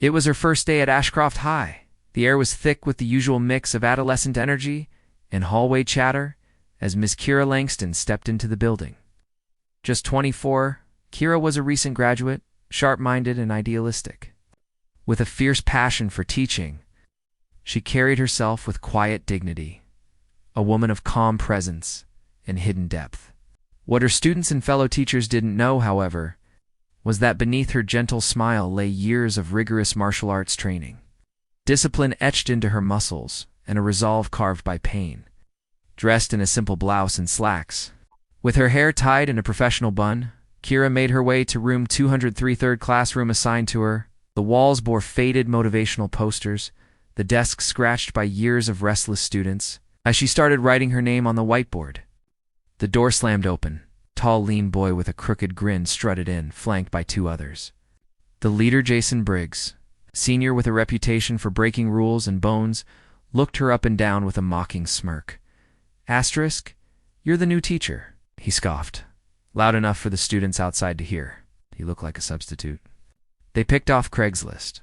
It was her first day at Ashcroft High. The air was thick with the usual mix of adolescent energy and hallway chatter as Miss Kira Langston stepped into the building. Just 24, Kira was a recent graduate, sharp-minded and idealistic. With a fierce passion for teaching, she carried herself with quiet dignity, a woman of calm presence and hidden depth. What her students and fellow teachers didn't know, however, was that beneath her gentle smile lay years of rigorous martial arts training. Discipline etched into her muscles and a resolve carved by pain. Dressed in a simple blouse and slacks, with her hair tied in a professional bun, Kira made her way to room 203, third classroom assigned to her. The walls bore faded motivational posters, the desk scratched by years of restless students. As she started writing her name on the whiteboard, the door slammed open. A tall, lean boy with a crooked grin strutted in, flanked by two others. The leader, Jason Briggs, senior with a reputation for breaking rules and bones, looked her up and down with a mocking smirk. "Asterisk, you're the new teacher," he scoffed, loud enough for the students outside to hear. He looked like a substitute. They picked off Craigslist.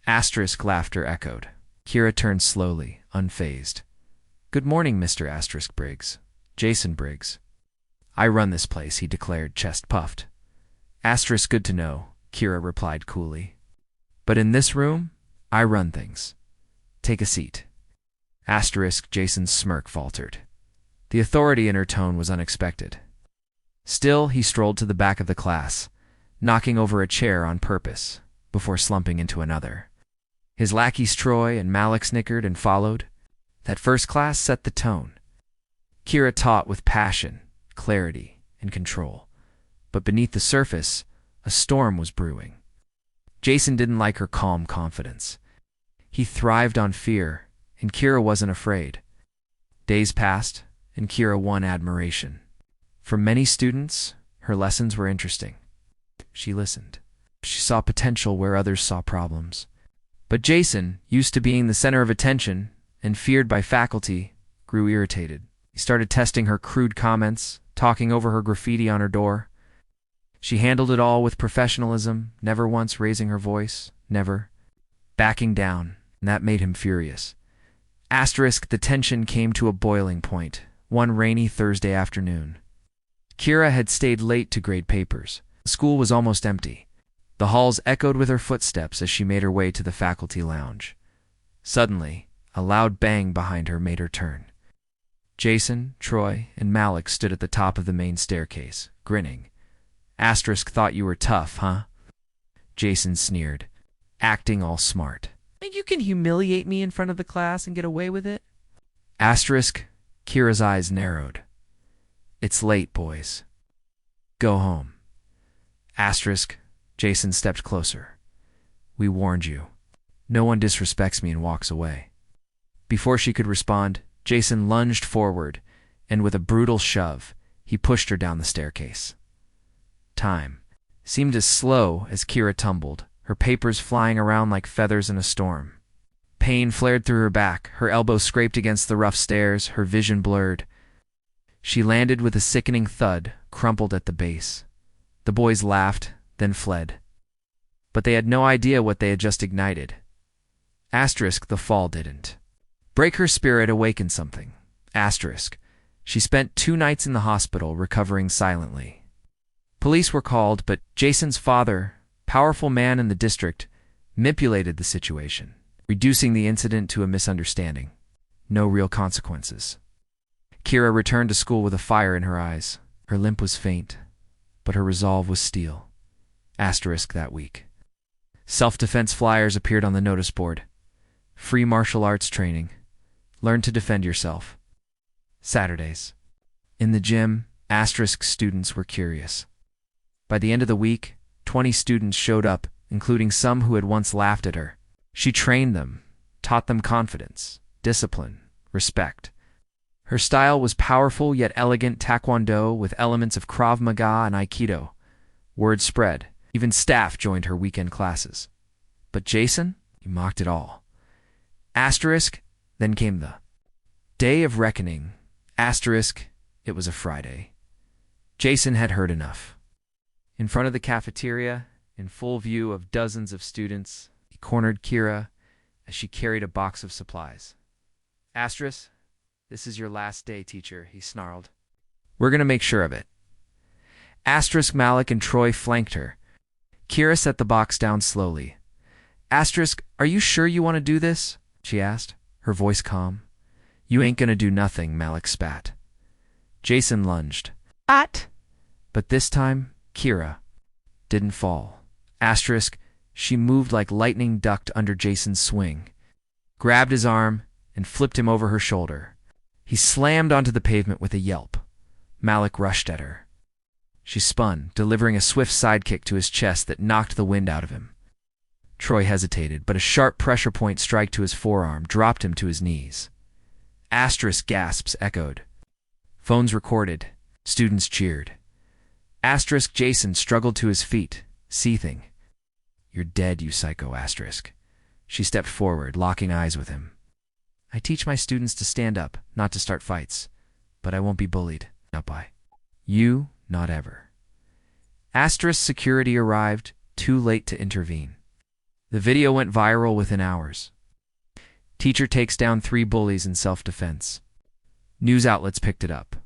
Asterisk laughter echoed. Kira turned slowly, unfazed. "Good morning, Mr. Asterisk Briggs. Jason Briggs. I run this place," he declared, chest puffed. "Asterisk, good to know," Kira replied coolly. "But in this room, I run things. Take a seat." Asterisk, Jason's smirk faltered. The authority in her tone was unexpected. Still, he strolled to the back of the class, knocking over a chair on purpose, before slumping into another. His lackeys Troy and Malik snickered and followed. That first class set the tone. Kira taught with passion, clarity, and control. But beneath the surface, a storm was brewing. Jason didn't like her calm confidence. He thrived on fear, and Kira wasn't afraid. Days passed, and Kira won admiration. For many students, her lessons were interesting. She listened. She saw potential where others saw problems. But Jason, used to being the center of attention and feared by faculty, grew irritated. He started testing her crude comments, talking over her graffiti on her door. She handled it all with professionalism, never once raising her voice, never backing down, and that made him furious. Asterisk, the tension came to a boiling point, one rainy Thursday afternoon. Kira had stayed late to grade papers. The school was almost empty. The halls echoed with her footsteps as she made her way to the faculty lounge. Suddenly, a loud bang behind her made her turn. Jason, Troy, and Malik stood at the top of the main staircase, grinning. "Asterisk thought you were tough, huh?" Jason sneered, acting all smart. "Think you can humiliate me in front of the class and get away with it?" Asterisk, Kira's eyes narrowed. "It's late, boys. Go home." Asterisk, Jason stepped closer. "We warned you. No one disrespects me and walks away." Before she could respond, Jason lunged forward, and with a brutal shove, he pushed her down the staircase. Time seemed as slow as Kira tumbled, her papers flying around like feathers in a storm. Pain flared through her back, her elbow scraped against the rough stairs, her vision blurred. She landed with a sickening thud, crumpled at the base. The boys laughed, then fled. But they had no idea what they had just ignited. Asterisk, the fall didn't break her spirit, awaken something. Asterisk, she spent 2 nights in the hospital recovering silently. Police were called, but Jason's father, powerful man in the district, manipulated the situation, reducing the incident to a misunderstanding. No real consequences. Kira returned to school with a fire in her eyes. Her limp was faint, but her resolve was steel. Asterisk that week. Self-defense flyers appeared on the notice board. Free martial arts training. Learn to defend yourself. Saturdays. In the gym, Asterisk students were curious. By the end of the week, 20 students showed up, including some who had once laughed at her. She trained them, taught them confidence, discipline, respect. Her style was powerful yet elegant taekwondo with elements of Krav Maga and Aikido. Word spread. Even staff joined her weekend classes. But Jason, he mocked it all. Asterisk, then came the day of reckoning. Asterisk, it was a Friday. Jason had heard enough. In front of the cafeteria, in full view of dozens of students, He cornered Kira as she carried a box of supplies. Asterisk, this is your last day, teacher, he snarled. We're going to make sure of it. Asterisk, Malik and Troy flanked her. Kira set the box down slowly. Asterisk, are you sure you want to do this? She asked, her voice calm. You ain't going to do nothing, Malik spat. Jason lunged. At! But this time, Kira didn't fall. Asterisk, she moved like lightning, ducked under Jason's swing, grabbed his arm, and flipped him over her shoulder. He slammed onto the pavement with a yelp. Malik rushed at her. She spun, delivering a swift sidekick to his chest that knocked the wind out of him. Troy hesitated, but a sharp pressure point strike to his forearm dropped him to his knees. Asterisk gasps echoed. Phones recorded. Students cheered. Asterisk Jason struggled to his feet, seething. You're dead, you psycho, asterisk. She stepped forward, locking eyes with him. I teach my students to stand up, not to start fights. But I won't be bullied, not by you, not ever. Asterisk security arrived, too late to intervene. The video went viral within hours. Teacher takes down 3 bullies in self-defense. News outlets picked it up.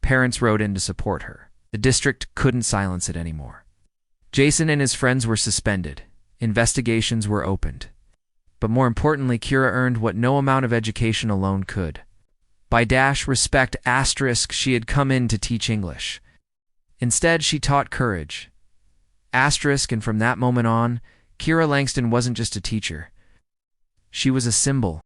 Parents wrote in to support her. The district couldn't silence it anymore. Jason and his friends were suspended. Investigations were opened. But more importantly, Kira earned what no amount of education alone could. By respect asterisk, she had come in to teach English. Instead, she taught courage. Asterisk, and from that moment on, Kira Langston wasn't just a teacher. She was a symbol